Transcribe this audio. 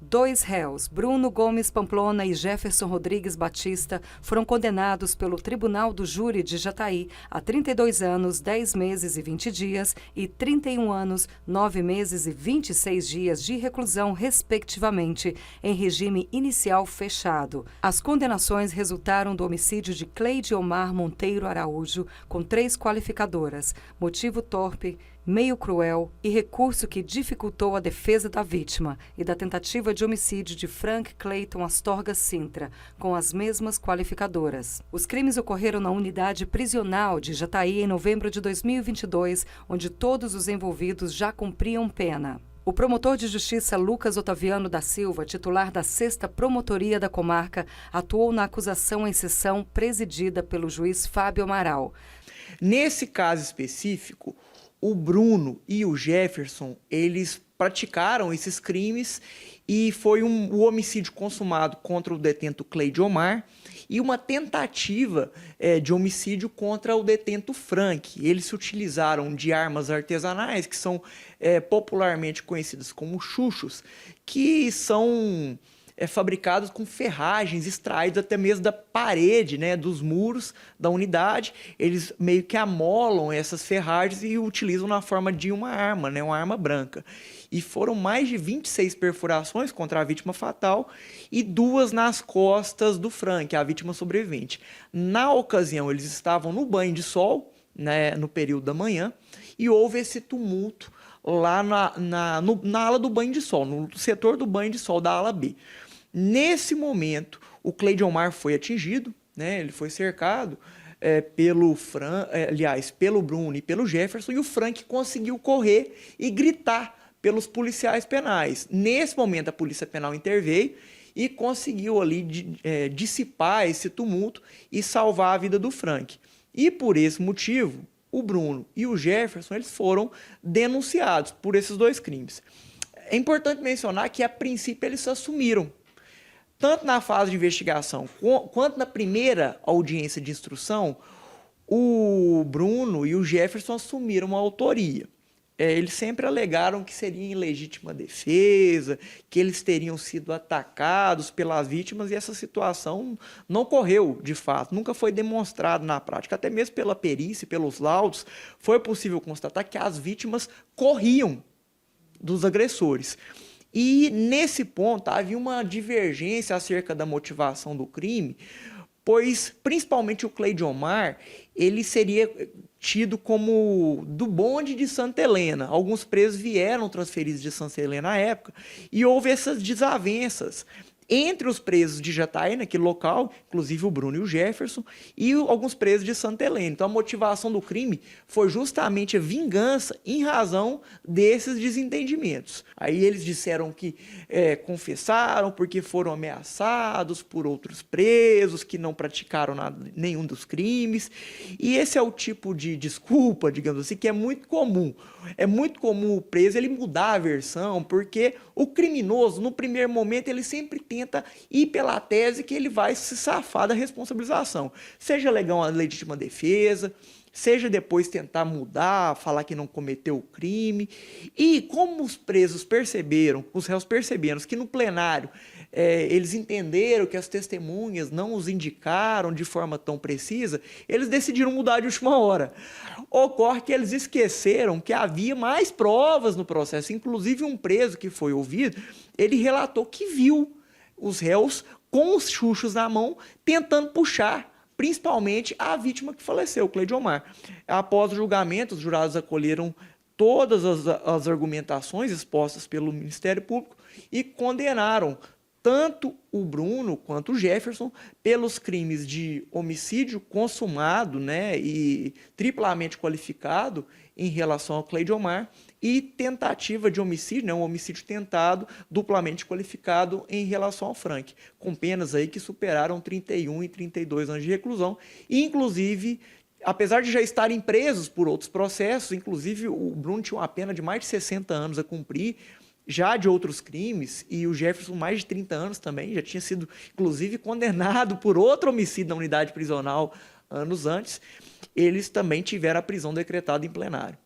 Dois réus, Bruno Gomes Pamplona e Jefferson Rodrigues Batista, foram condenados pelo Tribunal do Júri de Jataí a 32 anos, 10 meses e 20 dias e 31 anos, 9 meses e 26 dias de reclusão, respectivamente, em regime inicial fechado. As condenações resultaram do homicídio de Cleide Omar Monteiro Araújo, com 3 qualificadoras: motivo torpe, meio cruel e recurso que dificultou a defesa da vítima, e da tentativa de homicídio de Frank Clayton Astorga Sintra, com as mesmas qualificadoras. Os crimes ocorreram na unidade prisional de Jataí em novembro de 2022, onde todos os envolvidos já cumpriam pena. O promotor de justiça Lucas Otaviano da Silva, titular da 6ª Promotoria da Comarca, atuou na acusação em sessão presidida pelo juiz Fábio Amaral. Nesse caso específico, o Bruno e o Jefferson, eles praticaram esses crimes e foi o homicídio consumado contra o detento Cleide Omar e uma tentativa de homicídio contra o detento Frank. Eles se utilizaram de armas artesanais, que são popularmente conhecidas como chuchos, que são fabricados com ferragens extraídas até mesmo da parede, né, dos muros da unidade. Eles meio que amolam essas ferragens e utilizam na forma de uma arma, né, uma arma branca. E foram mais de 26 perfurações contra a vítima fatal e 2 nas costas do Frank, a vítima sobrevivente. Na ocasião, eles estavam no banho de sol, né, no período da manhã, e houve esse tumulto lá na ala do banho de sol, no setor do banho de sol da ala B. Nesse momento, o Cleide Omar foi atingido, né? Ele foi cercado pelo Bruno e pelo Jefferson, e o Frank conseguiu correr e gritar pelos policiais penais. Nesse momento, a polícia penal interveio e conseguiu ali dissipar esse tumulto e salvar a vida do Frank. E por esse motivo, o Bruno e o Jefferson, eles foram denunciados por esses 2 crimes. É importante mencionar que, a princípio, eles se assumiram. Tanto na fase de investigação quanto na primeira audiência de instrução, o Bruno e o Jefferson assumiram a autoria. Eles sempre alegaram que seria em legítima defesa, que eles teriam sido atacados pelas vítimas, e essa situação não ocorreu de fato, nunca foi demonstrado na prática. Até mesmo pela perícia e pelos laudos, foi possível constatar que as vítimas corriam dos agressores. E, nesse ponto, havia uma divergência acerca da motivação do crime, pois, principalmente, o Cleide Omar, ele seria tido como do bonde de Santa Helena. Alguns presos vieram transferidos de Santa Helena à época, e houve essas desavenças entre os presos de Jataí, naquele local, inclusive o Bruno e o Jefferson, e alguns presos de Santa Helena. Então, a motivação do crime foi justamente a vingança em razão desses desentendimentos. Aí eles disseram que confessaram porque foram ameaçados por outros presos, que não praticaram nenhum dos crimes. E esse é o tipo de desculpa, digamos assim, que é muito comum. É muito comum o preso ele mudar a versão, porque o criminoso, no primeiro momento, ele sempre tenta ir pela tese que ele vai se safar da responsabilização. Seja legal uma legítima defesa, seja depois tentar mudar, falar que não cometeu o crime. E como os presos perceberam, os réus perceberam que no plenário eles entenderam que as testemunhas não os indicaram de forma tão precisa, eles decidiram mudar de última hora. Ocorre que eles esqueceram que havia mais provas no processo. Inclusive, um preso que foi ouvido, ele relatou que viu os réus com os chuchos na mão, tentando puxar principalmente a vítima que faleceu, Cleide Omar. Após o julgamento, os jurados acolheram todas as argumentações expostas pelo Ministério Público e condenaram tanto o Bruno quanto o Jefferson pelos crimes de homicídio consumado, né, e triplamente qualificado em relação ao Cleide Omar, e tentativa de homicídio, né, um homicídio tentado duplamente qualificado em relação ao Frank, com penas aí que superaram 31 e 32 anos de reclusão, e inclusive, apesar de já estarem presos por outros processos, inclusive o Bruno tinha uma pena de mais de 60 anos a cumprir, já de outros crimes, e o Jefferson mais de 30 anos também, já tinha sido, inclusive, condenado por outro homicídio na unidade prisional anos antes, eles também tiveram a prisão decretada em plenário.